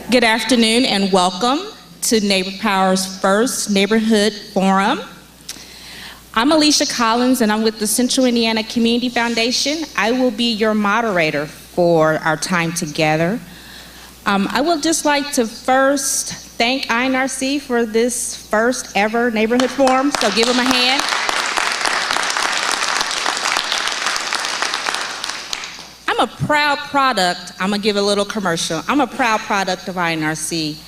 Good afternoon and welcome to Neighbor Power's first Neighborhood Forum. I'm Alicia Collins and I'm with the Central Indiana Community Foundation. I will be your moderator for our time together. I would just like to first thank INRC for this first ever Neighborhood Forum, so give them a hand. I'm a proud product, I'm gonna give a little commercial. I'm a proud product of INRC.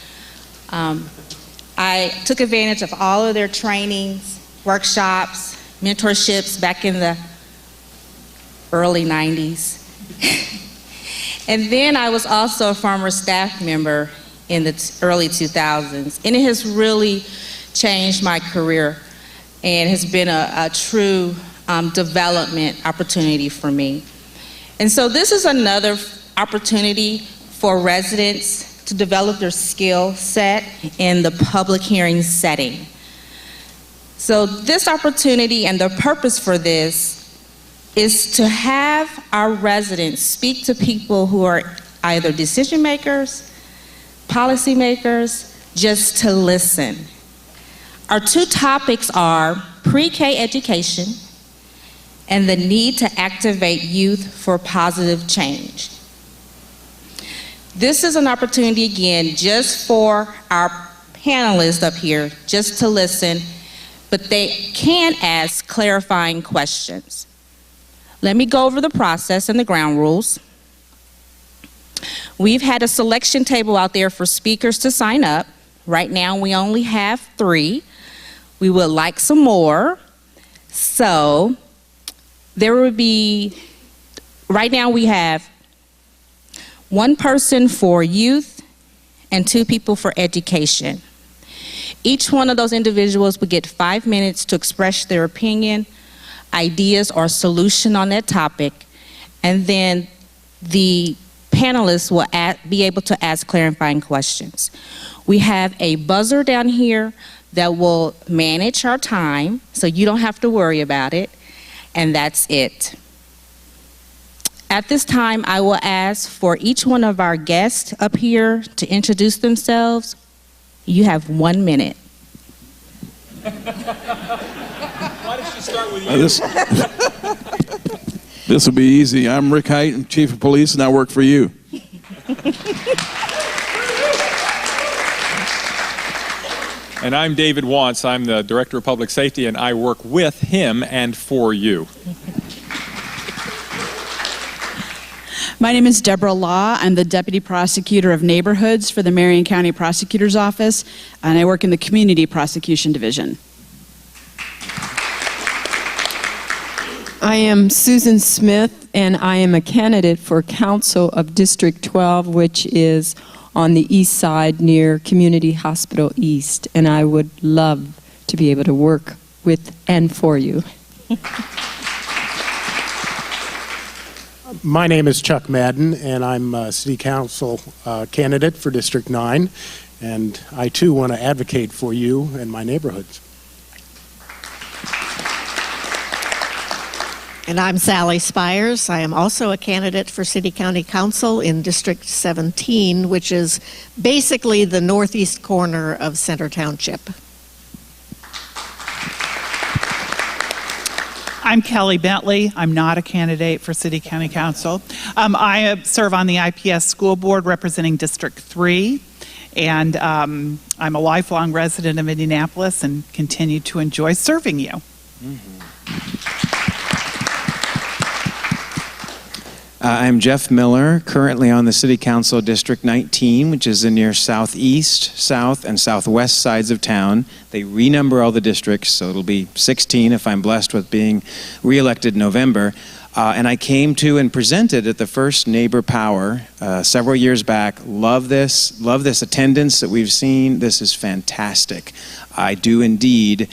I took advantage of all of their trainings, workshops, mentorships back in the early 90s. And then I was also a former staff member in the early 2000s. And it has really changed my career and has been a true development opportunity for me. And so this is another opportunity for residents to develop their skill set in the public hearing setting. So this opportunity and the purpose for this is to have our residents speak to people who are either decision makers, policy makers, just to listen. Our two topics are pre-K education and the need to activate youth for positive change. This is an opportunity, again, just for our panelists up here, just to listen, but they can ask clarifying questions. Let me go over the process and the ground rules. We've had a selection table out there for speakers to sign up. Right now, we only have 3. We would like some more. So, there would be, right now we have 1 person for youth and 2 people for education. Each one of those individuals would get 5 minutes to express their opinion, ideas, or solution on that topic, and then the panelists will be able to ask clarifying questions. We have a buzzer down here that will manage our time, so you don't have to worry about it. And that's it. At this time, I will ask for each one of our guests up here to introduce themselves. You have 1 minute. Why don't you start with you? This will be easy. I'm Rick Height, I'm Chief of Police, and I work for you. And I'm David Wantz. I'm the Director of Public Safety, and I work with him and for you. My name is Deborah Law. I'm the Deputy Prosecutor of Neighborhoods for the Marion County Prosecutor's Office, and I work in the Community Prosecution Division. I am Susan Smith, and I am a candidate for Council of District 12, which is on the east side near Community Hospital East, and I would love to be able to work with and for you. My name is Chuck Madden, and I'm a City Council candidate for District 9, and I too want to advocate for you and my neighborhoods. And I'm Sally Spires. I am also a candidate for City County Council in District 17, which is basically the northeast corner of Center Township. I'm Kelly Bentley. I'm not a candidate for City County Council. I serve on the IPS School Board representing District 3, and I'm a lifelong resident of Indianapolis and continue to enjoy serving you. I'm Jeff Miller, currently on the City Council District 19, which is the near southeast, south, and southwest sides of town. They renumber all the districts, so it'll be 16 if I'm blessed with being re-elected in November. And I came to and presented at the first Neighbor Power several years back. Love this attendance that we've seen. This is fantastic. I do indeed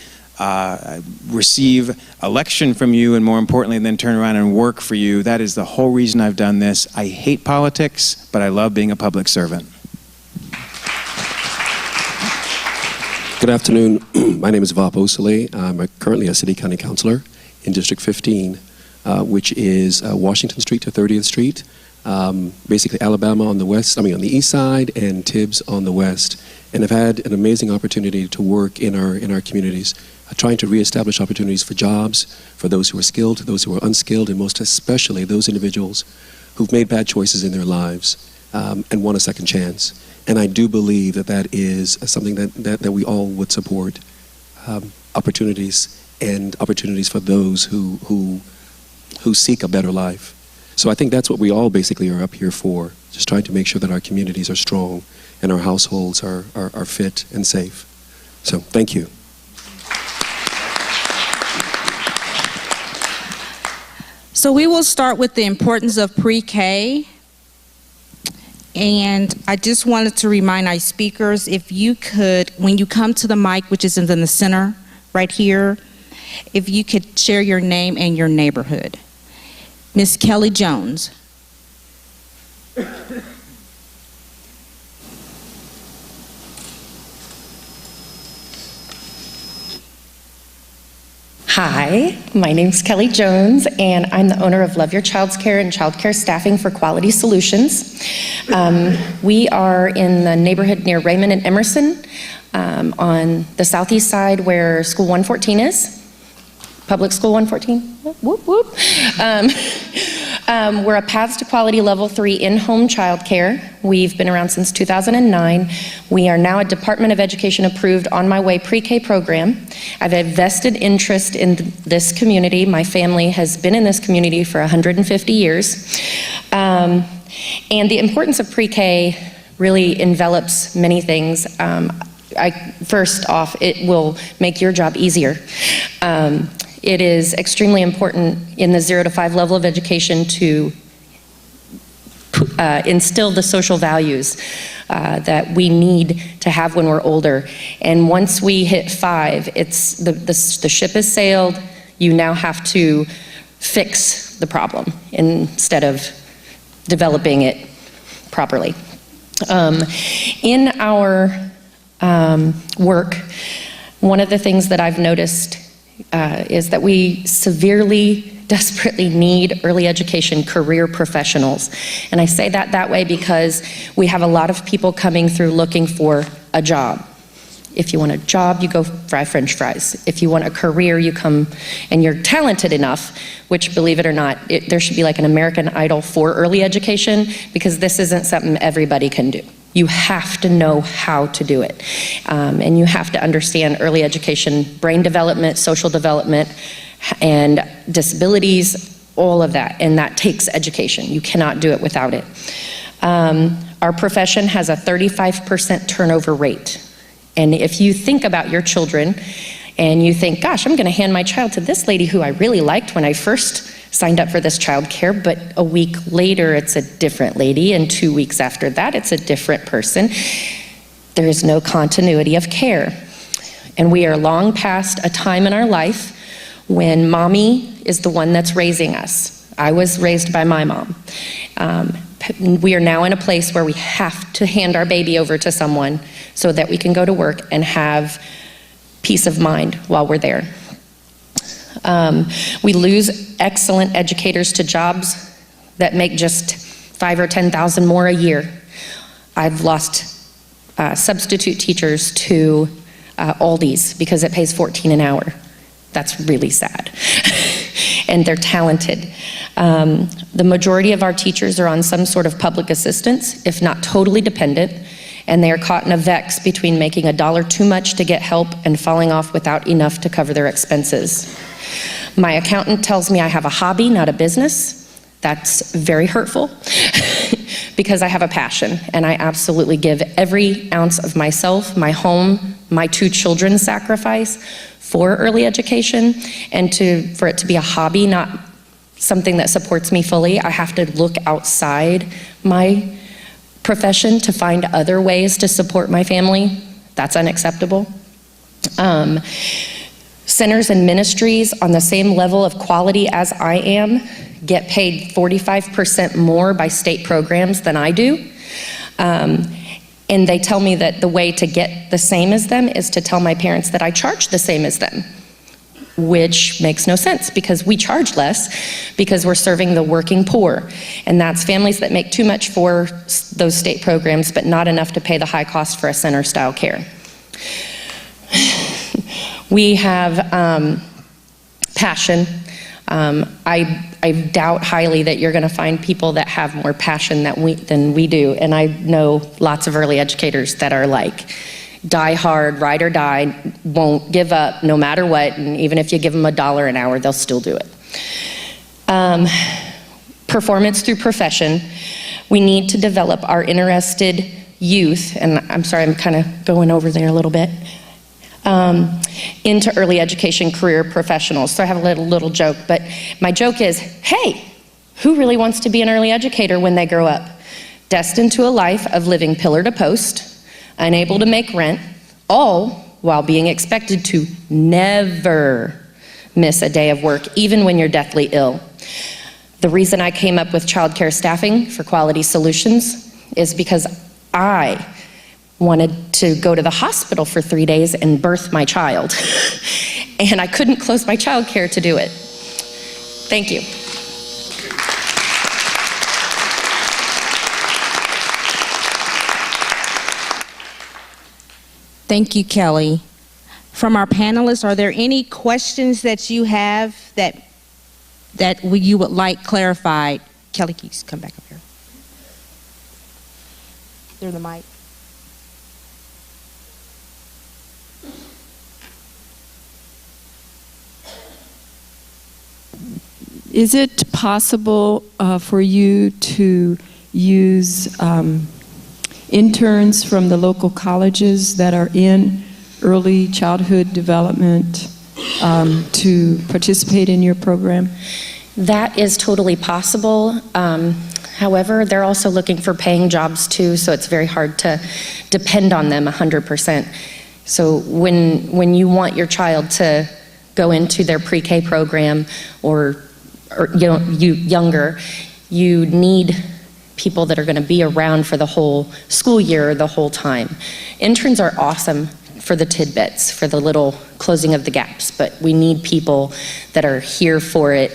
receive election from you, and more importantly, then turn around and work for you. That is the whole reason I've done this. I hate politics, but I love being a public servant. Good afternoon. My name is Vap Osale. I'm currently a City County Councilor in District 15, which is Washington Street to 30th Street. basically Alabama on the west, on the east side, and Tibbs on the west. And I've had an amazing opportunity to work in our communities, trying to reestablish opportunities for jobs, for those who are skilled, those who are unskilled, and most especially those individuals who've made bad choices in their lives and want a second chance. And I do believe that that is something that we all would support, opportunities for those who seek a better life. So I think that's what we all basically are up here for, just trying to make sure that our communities are strong and our households are fit and safe. So thank you. So we will start with the importance of pre-K. And I just wanted to remind our speakers, if you could, when you come to the mic, which is in the center right here, if you could share your name and your neighborhood. Miss Kelly Jones. Hi, my name's Kelly Jones, and I'm the owner of Love Your Child's Care and Child Care Staffing for Quality Solutions. We are in the neighborhood near Raymond and Emerson, on the southeast side where School 114 is. Public School 114, whoop, whoop. We're a Paths to Quality Level 3 in-home childcare. We've been around since 2009. We are now a Department of Education approved On My Way pre-K program. I have a vested interest in this community. My family has been in this community for 150 years. And the importance of pre-K really envelops many things. First off, it will make your job easier. It is extremely important in the 0 to 5 level of education to instill the social values that we need to have when we're older. And once we hit 5, it's the ship has sailed. You now have to fix the problem instead of developing it properly. In our work, one of the things that I've noticed is that we desperately need early education career professionals. And I say that way because we have a lot of people coming through looking for a job. If you want a job, you go fry French fries. If you want a career, you come and you're talented enough, which, believe it or not, there should be like an American Idol for early education, because this isn't something everybody can do. You have to know how to do it. And you have to understand early education, brain development, social development, and disabilities, all of that. And that takes education. You cannot do it without it. Our profession has a 35% turnover rate. And if you think about your children and you think, gosh, I'm going to hand my child to this lady who I really liked when I first signed up for this child care, but a week later it's a different lady, and 2 weeks after that it's a different person. There is no continuity of care. And we are long past a time in our life when mommy is the one that's raising us. I was raised by my mom. We are now in a place where we have to hand our baby over to someone so that we can go to work and have peace of mind while we're there. We lose excellent educators to jobs that make just $5,000 or $10,000 more a year. I've lost substitute teachers to Aldi's because it pays $14 an hour. That's really sad. And they're talented. The majority of our teachers are on some sort of public assistance, if not totally dependent, and they are caught in a vex between making $1 too much to get help and falling off without enough to cover their expenses. My accountant tells me I have a hobby, not a business. That's very hurtful because I have a passion, and I absolutely give every ounce of myself, my home, my 2 children's sacrifice for early education, and for it to be a hobby, not something that supports me fully. I have to look outside my profession to find other ways to support my family. That's unacceptable. Centers and ministries on the same level of quality as I am get paid 45% more by state programs than I do. And they tell me that the way to get the same as them is to tell my parents that I charge the same as them. which makes no sense because we charge less because we're serving the working poor. And that's families that make too much for those state programs, but not enough to pay the high cost for a center-style care. We have passion. I doubt highly that you're going to find people that have more passion than we do. And I know lots of early educators that are like, die hard, ride or die, won't give up no matter what, and even if you give them $1 an hour, they'll still do it. Performance through profession. We need to develop our interested youth, and I'm sorry, I'm kind of going over there a little bit, into early education career professionals. So I have a little joke, but my joke is, hey, who really wants to be an early educator when they grow up? Destined to a life of living pillar to post, unable to make rent, all while being expected to never miss a day of work, even when you're deathly ill. The reason I came up with childcare staffing for Quality Solutions is because I wanted to go to the hospital for 3 days and birth my child. And I couldn't close my childcare to do it. Thank you. Thank you, Kelly. From our panelists, are there any questions that you have that you would like clarified? Kelly, please come back up here. Through the mic. Is it possible for you to use interns from the local colleges that are in early childhood development to participate in your program? That is totally possible. However, they're also looking for paying jobs too, so it's very hard to depend on them 100%. So when you want your child to go into their pre-K program or younger, you need people that are going to be around for the whole school year, the whole time. Interns are awesome for the tidbits, for the little closing of the gaps, but we need people that are here for it,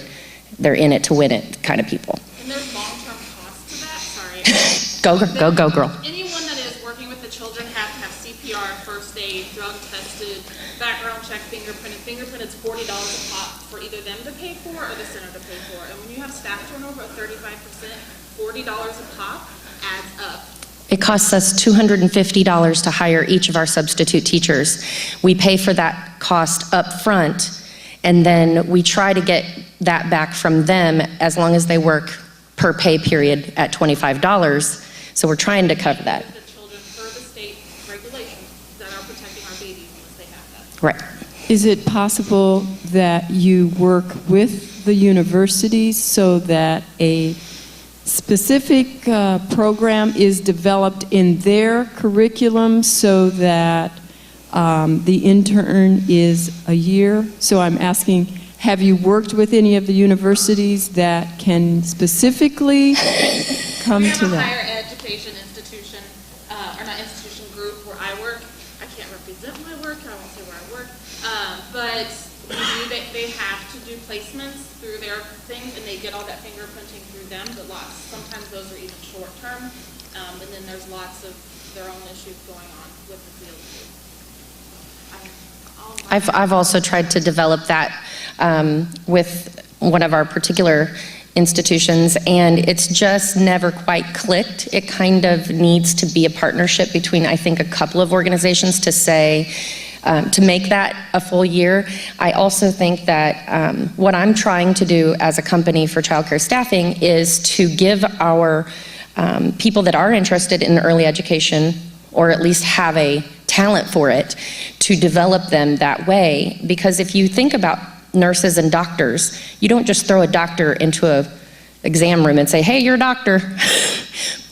they're in it to win it kind of people. And there's long-term costs to that, sorry. Go girl. Anyone that is working with the children have to have CPR, first aid, drug tested, background check, fingerprint. And fingerprint is $40 a pop for either them to pay for or the center to pay for. And when you have staff turnover of 35%, $40 a pop adds up. It costs us $250 to hire each of our substitute teachers. We pay for that cost up front, and then we try to get that back from them as long as they work per pay period at $25. So we're trying to cover that. The children per the state regulations that are protecting our babies unless they have that. Right. Is it possible that you work with the universities so that a specific program is developed in their curriculum so that the intern is a year? So I'm asking, have you worked with any of the universities that can specifically come to that? We have a higher education institution, or not institution group where I work. I can't represent my work, I won't say where I work, but they have to do placements through their things, and they get all that fingerprinting through them, but sometimes those are even short term, and then there's lots of their own issues going on with the field. I've also tried to develop that with one of our particular institutions, and it's just never quite clicked. It kind of needs to be a partnership between, I think, a couple of organizations to say, to make that a full year. I also think that what I'm trying to do as a company for childcare staffing is to give our people that are interested in early education, or at least have a talent for it, to develop them that way. Because if you think about nurses and doctors, you don't just throw a doctor into a exam room and say, hey, you're a doctor.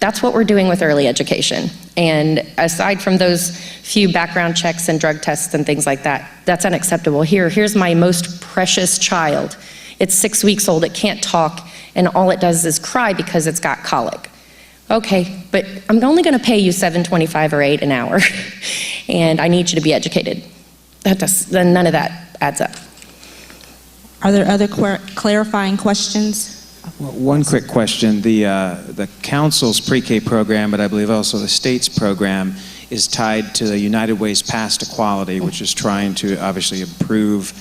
That's what we're doing with early education. And aside from those few background checks and drug tests and things like that, that's unacceptable. Here's my most precious child. It's 6 weeks old, it can't talk, and all it does is cry because it's got colic. Okay, but I'm only gonna pay you $7.25 or $8 an hour, and I need you to be educated. None of that adds up. Are there other clarifying questions? Well, one quick question. The council's pre-K program, but I believe also the state's program, is tied to the United Way's Path to Quality, which is trying to obviously improve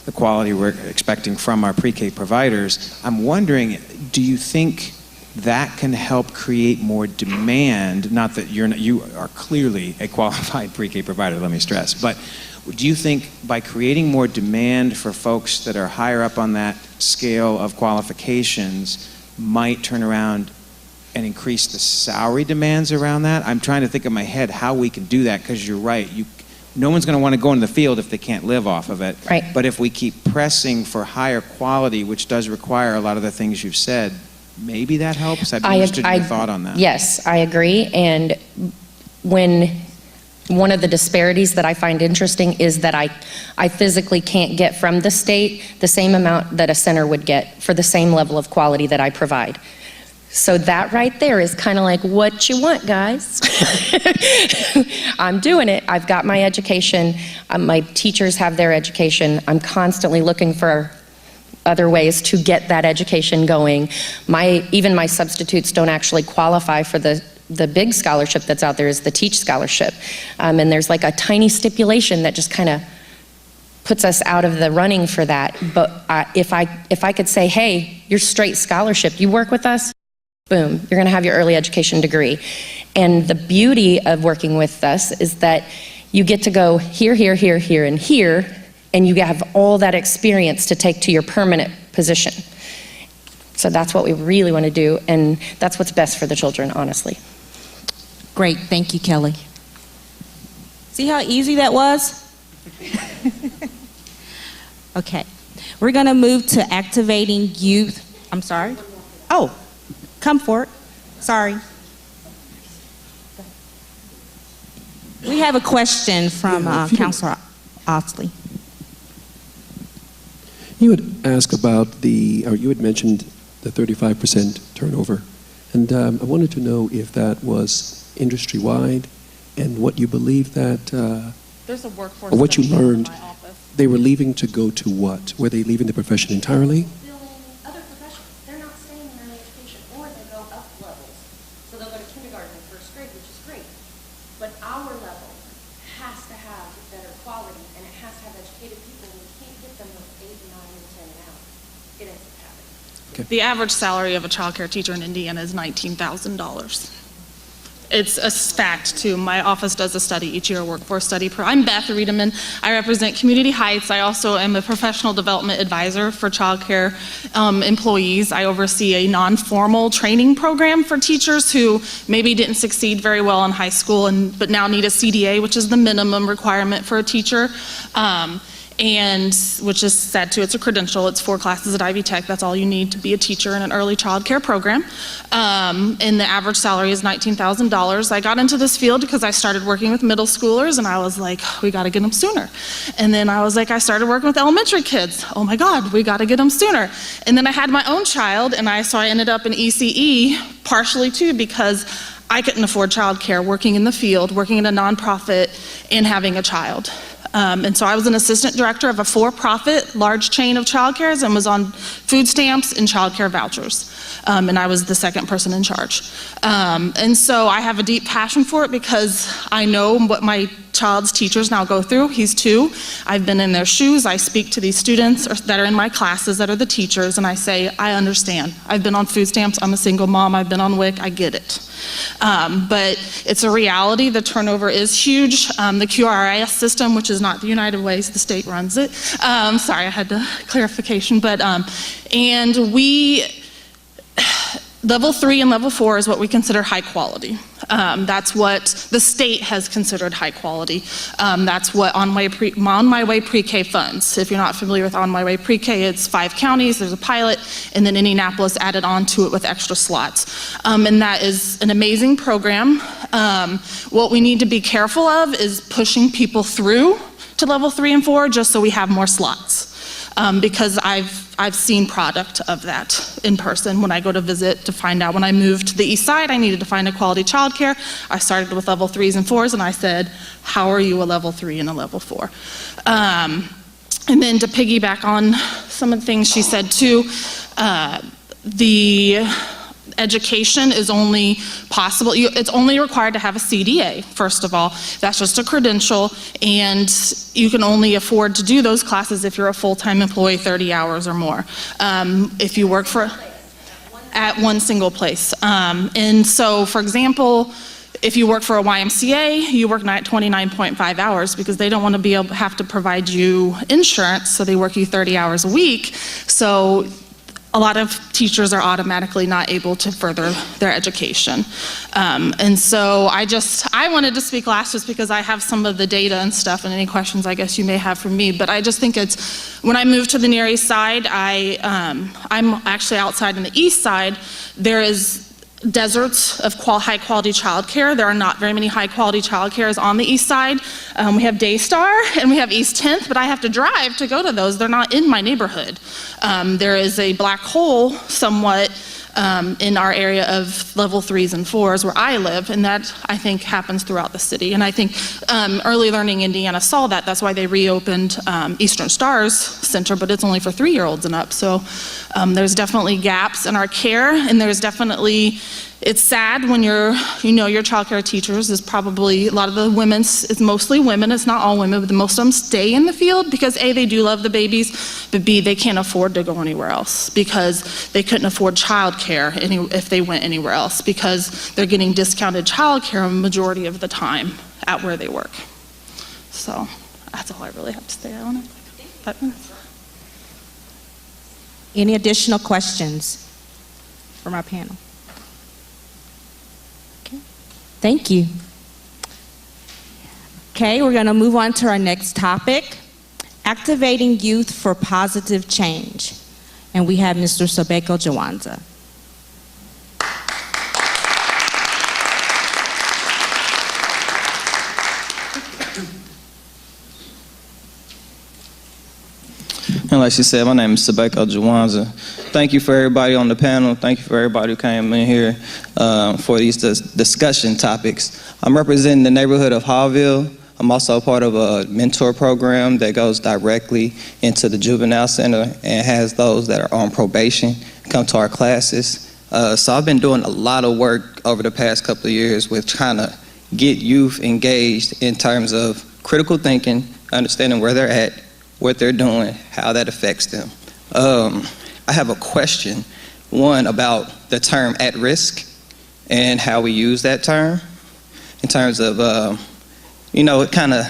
the quality we're expecting from our pre-K providers. I'm wondering, do you think that can help create more demand? Not that you are clearly a qualified pre-K provider, let me stress, but do you think by creating more demand for folks that are higher up on that scale of qualifications might turn around and increase the salary demands around that? I'm trying to think in my head how we can do that, because you're right. No one's going to want to go into the field if they can't live off of it. Right. But if we keep pressing for higher quality, which does require a lot of the things you've said, maybe that helps? I'd be interested in your thought on that. Yes, I agree. And one of the disparities that I find interesting is that I physically can't get from the state the same amount that a center would get for the same level of quality that I provide. So that right there is kind of like, what you want, guys? I'm doing it. I've got my education. My teachers have their education. I'm constantly looking for other ways to get that education going. Even my substitutes don't actually qualify for the big scholarship that's out there, is the Teach Scholarship. And there's like a tiny stipulation that just kind of puts us out of the running for that. But if I could say, hey, you're straight scholarship, you work with us, boom, you're gonna have your early education degree. And the beauty of working with us is that you get to go here, here, here, here, and here, and you have all that experience to take to your permanent position. So that's what we really want to do, and that's what's best for the children, honestly. Great, thank you, Kelly. See how easy that was? Okay, we're gonna move to activating youth. I'm sorry? Oh, come for it, sorry. We have a question from Councilor Oxley. You would ask about you had mentioned the 35% turnover, and I wanted to know if that was industry-wide, and what you believe that, There's a workforce or what you study in learned, my office. they were leaving to go to what? Were they leaving the profession entirely? Other professions, they're not staying in early education, or they go up levels. So they'll go to kindergarten and first grade, which is great. But our level has to have better quality, and it has to have educated people. We can't get them with 8, 9, and 10 now. It ends up happening. Okay. The average salary of a child care teacher in Indiana is $19,000. It's a fact, too. My office does a study each year, a workforce study. I'm Beth Riedemann. I represent Community Heights. I also am a professional development advisor for child care employees. I oversee a non-formal training program for teachers who maybe didn't succeed very well in high school but now need a CDA, which is the minimum requirement for a teacher. And which is sad too, it's a credential, it's 4 classes at Ivy Tech, that's all you need to be a teacher in an early child care program. And the average salary is $19,000. I got into this field because I started working with middle schoolers, and I was like, we gotta get them sooner. And then I was like, I started working with elementary kids. Oh my God, we gotta get them sooner. And then I had my own child, and so I ended up in ECE, partially too because I couldn't afford child care, working in the field, working in a nonprofit, and having a child. And so I was an assistant director of a for-profit large chain of childcares and was on food stamps and childcare vouchers. And I was the second person in charge. And so I have a deep passion for it because I know what my child's teachers now go through. He's 2. I've been in their shoes. I speak to these students that are in my classes that are the teachers, and I say, I understand. I've been on food stamps. I'm a single mom. I've been on WIC. I get it. But it's a reality. The turnover is huge. The QRIS system, which is not the United Ways, the state runs it. Sorry, I had the clarification. But, and level 3 and level 4 is what we consider high quality. That's what the state has considered high quality. That's what On My Way Pre-K funds. If you're not familiar with On My Way Pre-K, it's 5 counties, there's a pilot, and then Indianapolis added on to it with extra slots. And that is an amazing program. What we need to be careful of is pushing people through to level 3 and 4 just so we have more slots. Because I've seen product of that in person when I go to visit to find out. When I moved to the east side, I needed to find a quality childcare. I started with level 3s and 4s, and I said, how are you a level 3 and a level 4? And then to piggyback on some of the things she said too. The education is only possible, it's only required to have a CDA, first of all. That's just a credential, and you can only afford to do those classes if you're a full-time employee, 30 hours or more. If you work at one single place. And so, for example, if you work for a YMCA, you work 29.5 hours because they don't want to have to provide you insurance, so they work you 30 hours a week. So a lot of teachers are automatically not able to further their education. And so I wanted to speak last just because I have some of the data and stuff, and any questions I guess you may have for me. But I just think when I moved to the Near East Side, I'm actually outside in the East Side. There is deserts of high quality childcare. There are not very many high quality childcares on the East Side. We have Daystar and we have East 10th, but I have to drive to go to those. They're not in my neighborhood. There is a black hole somewhat in our area of level 3s and 4s where I live, and that I think happens throughout the city. And I think Early Learning Indiana saw that. That's why they reopened Eastern Stars Center, but it's only for 3-year-olds and up. So there's definitely gaps in our care, and there's definitely, it's sad when your child care teachers is probably, a lot of the it's mostly women, it's not all women, but most of them stay in the field because A, they do love the babies, but B, they can't afford to go anywhere else because they couldn't afford child care if they went anywhere else because they're getting discounted child care a majority of the time at where they work. So that's all I really have to say on it. 5 minutes. Any additional questions from our panel? Thank you. Okay, we're going to move on to our next topic, activating youth for positive change. And we have Mr. Sobeko Jawanza. And like she said, my name is Sobeko Jawanza. Thank you for everybody on the panel. Thank you for everybody who came in here for these discussion topics. I'm representing the neighborhood of Hallville. I'm also a part of a mentor program that goes directly into the juvenile center and has those that are on probation come to our classes. So I've been doing a lot of work over the past couple of years with trying to get youth engaged in terms of critical thinking, understanding where they're at, what they're doing, how that affects them. I have a question, one about the term at risk and how we use that term in terms of, it kind of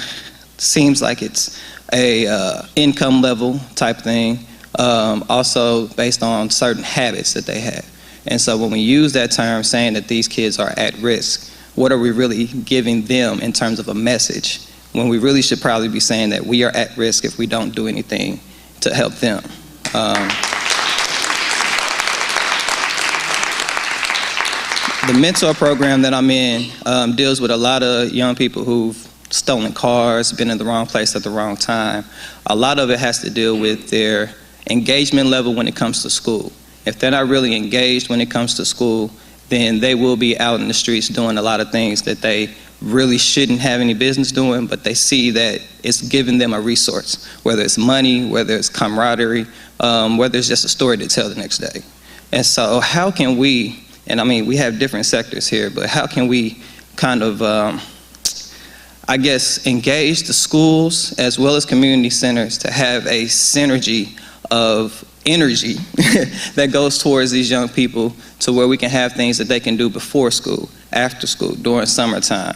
seems like it's a income level type thing, also based on certain habits that they have. And so when we use that term saying that these kids are at risk, what are we really giving them in terms of a message? When we really should probably be saying that we are at risk if we don't do anything to help them. The mentor program that I'm in deals with a lot of young people who've stolen cars, been in the wrong place at the wrong time. A lot of it has to deal with their engagement level when it comes to school. If they're not really engaged when it comes to school, then they will be out in the streets doing a lot of things that they really shouldn't have any business doing, but they see that it's giving them a resource, whether it's money, whether it's camaraderie, whether it's just a story to tell the next day. And so how can we, and I mean, we have different sectors here, but how can we kind of, engage the schools as well as community centers to have a synergy of energy that goes towards these young people to where we can have things that they can do before school, after school, during summertime.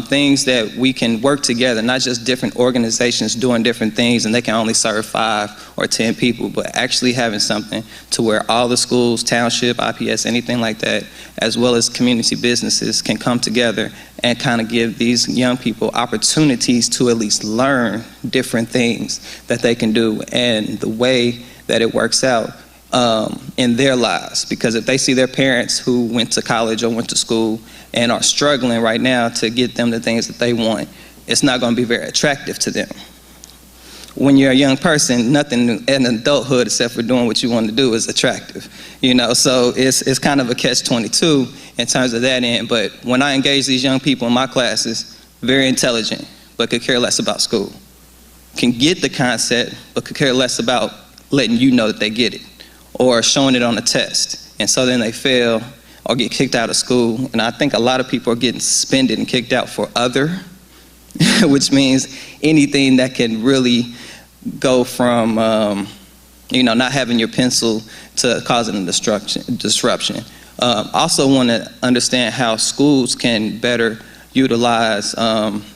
Things that we can work together, not just different organizations doing different things and they can only serve 5 or 10 people, but actually having something to where all the schools, township, IPS, anything like that, as well as community businesses can come together and kind of give these young people opportunities to at least learn different things that they can do and the way that it works out in their lives. Because if they see their parents who went to college or went to school and are struggling right now to get them the things that they want, it's not going to be very attractive to them. When you're a young person, nothing in adulthood except for doing what you want to do is attractive, so it's kind of a catch-22 in terms of that end. But when I engage these young people in my classes, very intelligent, but could care less about school, can get the concept, but could care less about letting you know that they get it, or showing it on a test. And so then they fail or get kicked out of school. And I think a lot of people are getting suspended and kicked out for other, which means anything that can really go from, not having your pencil to causing a disruption. Also want to understand how schools can better utilize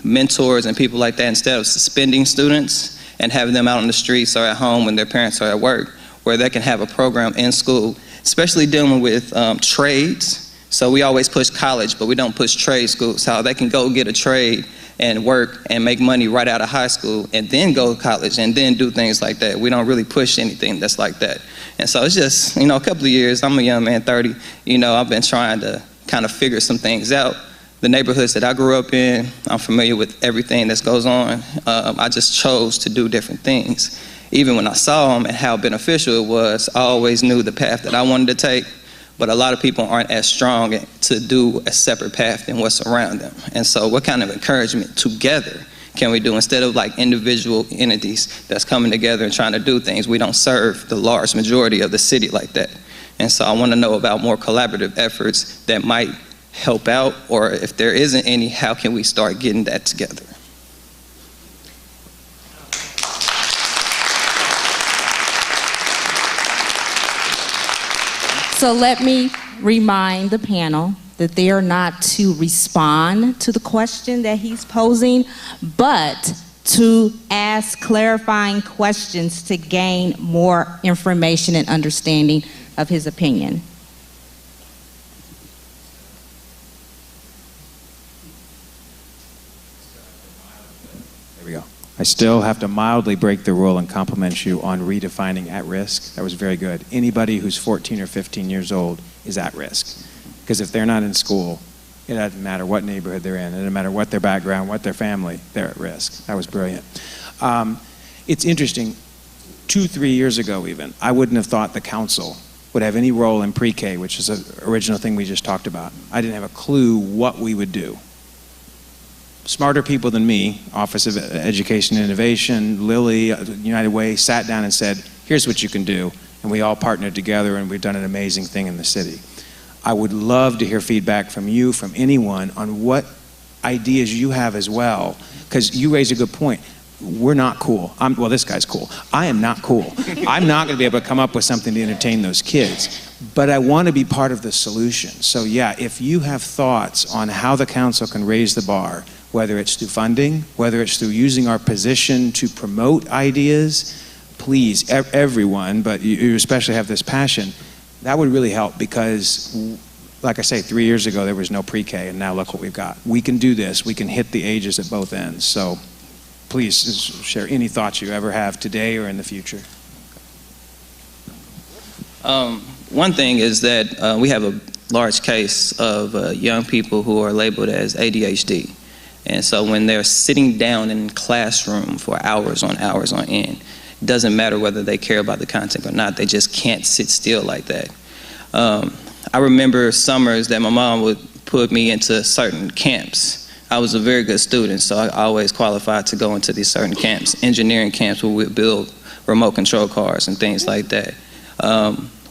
mentors and people like that instead of suspending students and having them out on the streets or at home when their parents are at work, where they can have a program in school, especially dealing with trades. So we always push college, but we don't push trade schools, how they can go get a trade and work and make money right out of high school and then go to college and then do things like that. We don't really push anything that's like that. And so it's just, a couple of years, I'm a young man, 30, I've been trying to kind of figure some things out. The neighborhoods that I grew up in, I'm familiar with everything that goes on. I just chose to do different things. Even when I saw them and how beneficial it was, I always knew the path that I wanted to take, but a lot of people aren't as strong to do a separate path than what's around them. And so what kind of encouragement together can we do instead of like individual entities that's coming together and trying to do things? We don't serve the large majority of the city like that. And so I want to know about more collaborative efforts that might help out, or if there isn't any, how can we start getting that together? So let me remind the panel that they are not to respond to the question that he's posing, but to ask clarifying questions to gain more information and understanding of his opinion. There we go. I still have to mildly break the rule and compliment you on redefining at risk. That was very good. Anybody who's 14 or 15 years old is at risk. Because if they're not in school, it doesn't matter what neighborhood they're in. It doesn't matter what their background, what their family, they're at risk. That was brilliant. It's interesting, 2-3 years ago even, I wouldn't have thought the council would have any role in PreK, which is the original thing we just talked about. I didn't have a clue what we would do. Smarter people than me, Office of Education and Innovation, Lilly, United Way, sat down and said, here's what you can do. And we all partnered together and we've done an amazing thing in the city. I would love to hear feedback from you, from anyone, on what ideas you have as well. Because you raise a good point. We're not cool. Well, this guy's cool. I am not cool. I'm not going to be able to come up with something to entertain those kids. But I want to be part of the solution. So yeah, if you have thoughts on how the council can raise the bar, whether it's through funding, whether it's through using our position to promote ideas, please, everyone, but you especially have this passion, that would really help because, like I say, 3 years ago there was no PreK, and now look what we've got. We can do this. We can hit the ages at both ends. So please share any thoughts you ever have today or in the future. One thing is that we have a large case of young people who are labeled as ADHD. And so when they're sitting down in classroom for hours on end, it doesn't matter whether they care about the content or not, they just can't sit still like that. I remember summers that my mom would put me into certain camps. I was a very good student, so I always qualified to go into these certain camps, engineering camps where we build remote control cars and things like that.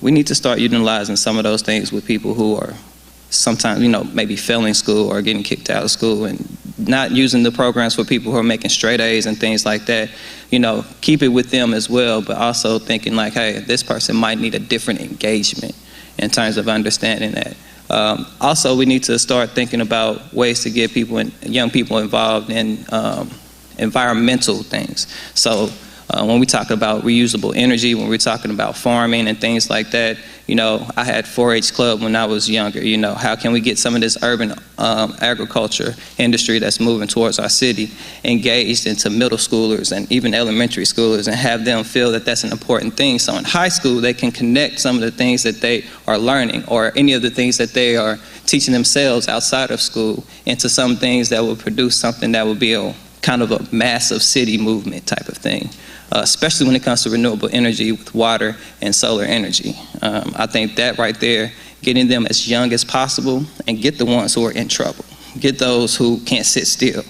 We need to start utilizing some of those things with people who are sometimes, maybe failing school or getting kicked out of school, and not using the programs for people who are making straight A's and things like that. Keep it with them as well, but also thinking like, hey, this person might need a different engagement in terms of understanding that. Also, we need to start thinking about ways to get young people involved in environmental things. So when we talk about reusable energy, when we're talking about farming and things like that, I had 4-H club when I was younger. How can we get some of this urban agriculture industry that's moving towards our city engaged into middle schoolers and even elementary schoolers and have them feel that that's an important thing. So in high school, they can connect some of the things that they are learning or any of the things that they are teaching themselves outside of school into some things that will produce something that will be a kind of a massive city movement type of thing. Especially when it comes to renewable energy with water and solar energy. I think that right there, getting them as young as possible and get the ones who are in trouble. Get those who can't sit still.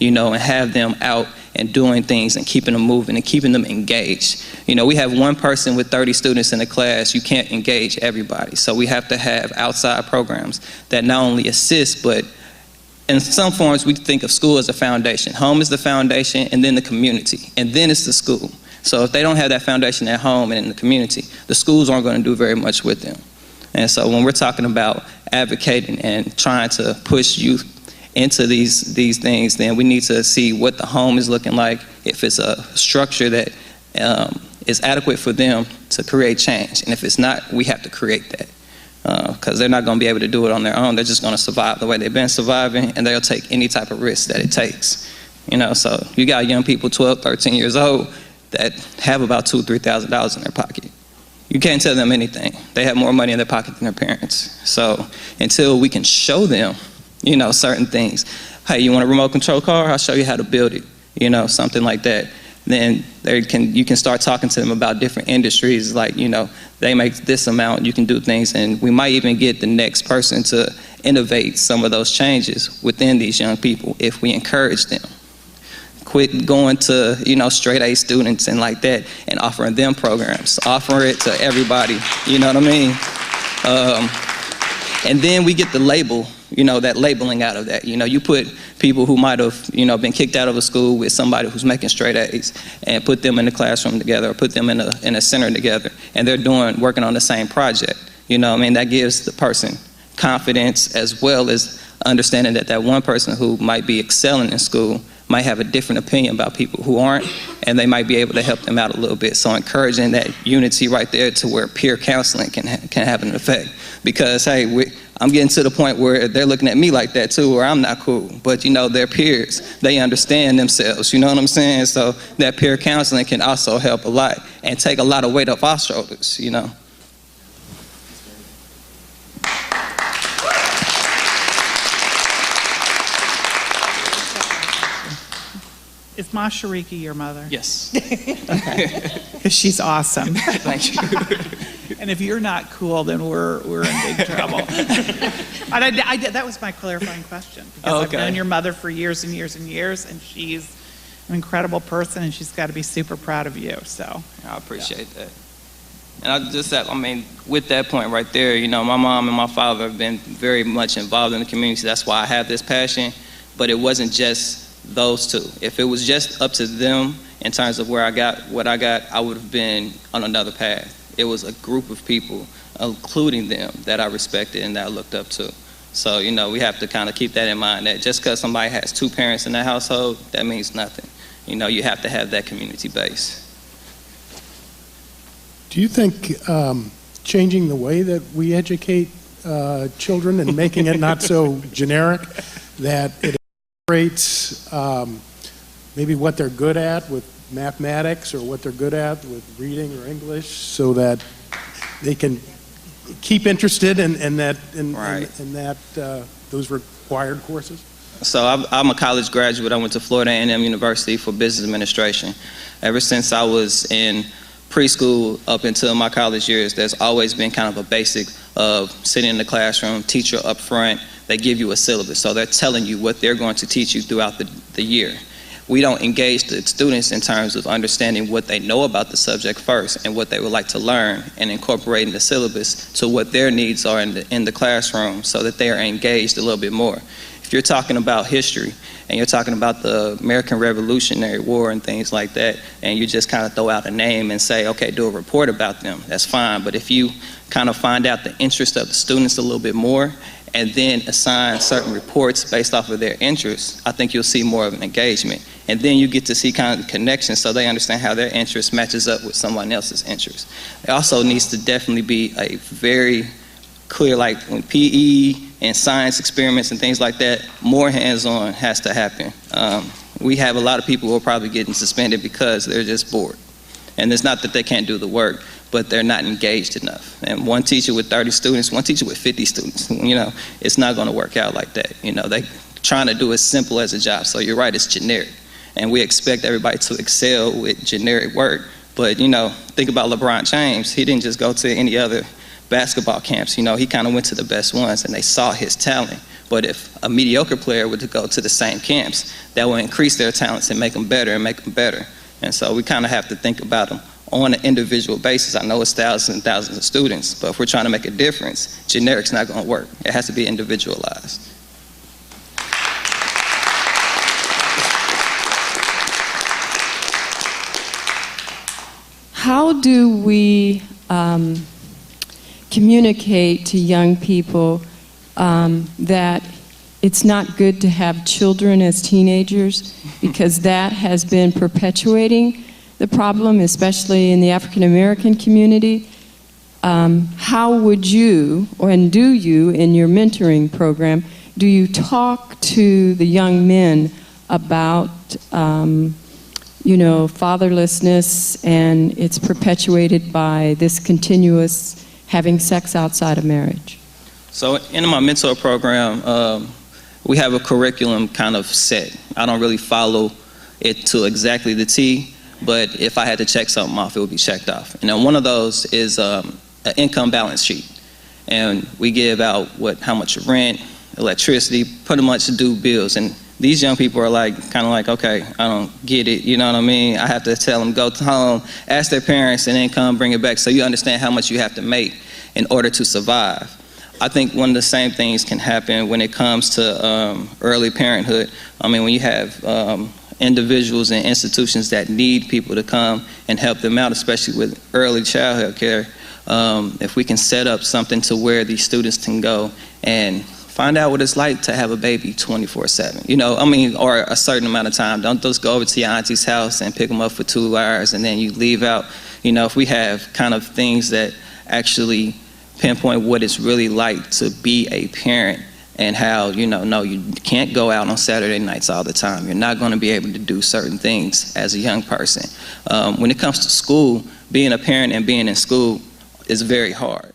and have them out and doing things and keeping them moving and keeping them engaged. We have one person with 30 students in a class. You can't engage everybody. So we have to have outside programs that not only assist, but in some forms, we think of school as a foundation. Home is the foundation, and then the community, and then it's the school. So if they don't have that foundation at home and in the community, the schools aren't going to do very much with them. And so when we're talking about advocating and trying to push youth into these things, then we need to see what the home is looking like, if it's a structure that is adequate for them to create change. And if it's not, we have to create that. Because they're not going to be able to do it on their own. They're just going to survive the way they've been surviving, and they'll take any type of risk that it takes. So you got young people 12, 13 years old that have about $2,000, $3,000 in their pocket. You can't tell them anything. They have more money in their pocket than their parents. So until we can show them, certain things. Hey, you want a remote control car? I'll show you how to build it, something like that. Then you can start talking to them about different industries, like, they make this amount, you can do things, and we might even get the next person to innovate some of those changes within these young people if we encourage them. Quit going to, straight A students and like that and offering them programs. Offer it to everybody, you know what I mean? And then we get the label, that labeling out of that. You put people who might have, been kicked out of a school with somebody who's making straight A's and put them in the classroom together or put them in a center together, and they're working on the same project. That gives the person confidence, as well as understanding that one person who might be excelling in school might have a different opinion about people who aren't, and they might be able to help them out a little bit. So encouraging that unity right there to where peer counseling can have an effect. Because, hey, I'm getting to the point where they're looking at me like that too, where I'm not cool. But, they're peers. They understand themselves, you know what I'm saying? So that peer counseling can also help a lot and take a lot of weight off our shoulders, Is Ma Shariki your mother? Yes. Okay. 'Cause she's awesome. Thank you. And if you're not cool, then we're in big trouble. That was my clarifying question. Because I've known your mother for years and years and years, and she's an incredible person, and she's got to be super proud of you. So I appreciate that. And with that point right there, my mom and my father have been very much involved in the community. That's why I have this passion. But it wasn't just those two. If it was just up to them in terms of where I got what I got, I would have been on another path. It was a group of people, including them, that I respected and that I looked up to. So, we have to kind of keep that in mind, that just because somebody has two parents in their household, that means nothing. You have to have that community base. Do you think changing the way that we educate children and making it not so generic, that it incorporates maybe what they're good at with mathematics or what they're good at with reading or English, so that they can keep interested in those required courses? So I'm a college graduate. I went to Florida A&M University for business administration. Ever since I was in preschool up until my college years, there's always been kind of a basic of sitting in the classroom, teacher up front. They give you a syllabus, so they're telling you what they're going to teach you throughout the year. We don't engage the students in terms of understanding what they know about the subject first and what they would like to learn, and incorporating the syllabus to what their needs are in the classroom, so that they are engaged a little bit more. If you're talking about history and you're talking about the American Revolutionary War and things like that, and you just kind of throw out a name and say, okay, do a report about them, that's fine. But if you kind of find out the interest of the students a little bit more, and then assign certain reports based off of their interests, I think you'll see more of an engagement. And then you get to see kind of the connection, so they understand how their interest matches up with someone else's interest. It also needs to definitely be a very clear, like when PE and science experiments and things like that, more hands-on has to happen. We have a lot of people who are probably getting suspended because they're just bored. And it's not that they can't do the work, but they're not engaged enough. And one teacher with 30 students, one teacher with 50 students, it's not going to work out like that. They trying to do as simple as a job. So you're right, it's generic. And we expect everybody to excel with generic work. But, think about LeBron James. He didn't just go to any other basketball camps. He kind of went to the best ones, and they saw his talent. But if a mediocre player were to go to the same camps, that will increase their talents and make them better and make them better. And so we kind of have to think about them on an individual basis. I know it's thousands and thousands of students, but if we're trying to make a difference, generic's not going to work. It has to be individualized. How do we communicate to young people that it's not good to have children as teenagers, because that has been perpetuating the problem, especially in the African American community? How would you, and do you in your mentoring program, do you talk to the young men about fatherlessness, and it's perpetuated by this continuous having sex outside of marriage? So in my mentor program, we have a curriculum kind of set. I don't really follow it to exactly the T, but if I had to check something off, it would be checked off. And one of those is an income balance sheet. And we give out how much rent, electricity, pretty much due bills. And these young people are kind of like, okay, I don't get it, you know what I mean? I have to tell them, go home, ask their parents, and then come bring it back, so you understand how much you have to make in order to survive. I think one of the same things can happen when it comes to early parenthood. I mean, when you have individuals and institutions that need people to come and help them out, especially with early childhood care, if we can set up something to where these students can go and find out what it's like to have a baby 24/7, or a certain amount of time. Don't just go over to your auntie's house and pick them up for 2 hours and then you leave out. If we have kind of things that actually pinpoint what it's really like to be a parent, and how, no, you can't go out on Saturday nights all the time. You're not going to be able to do certain things as a young person. When it comes to school, being a parent and being in school is very hard.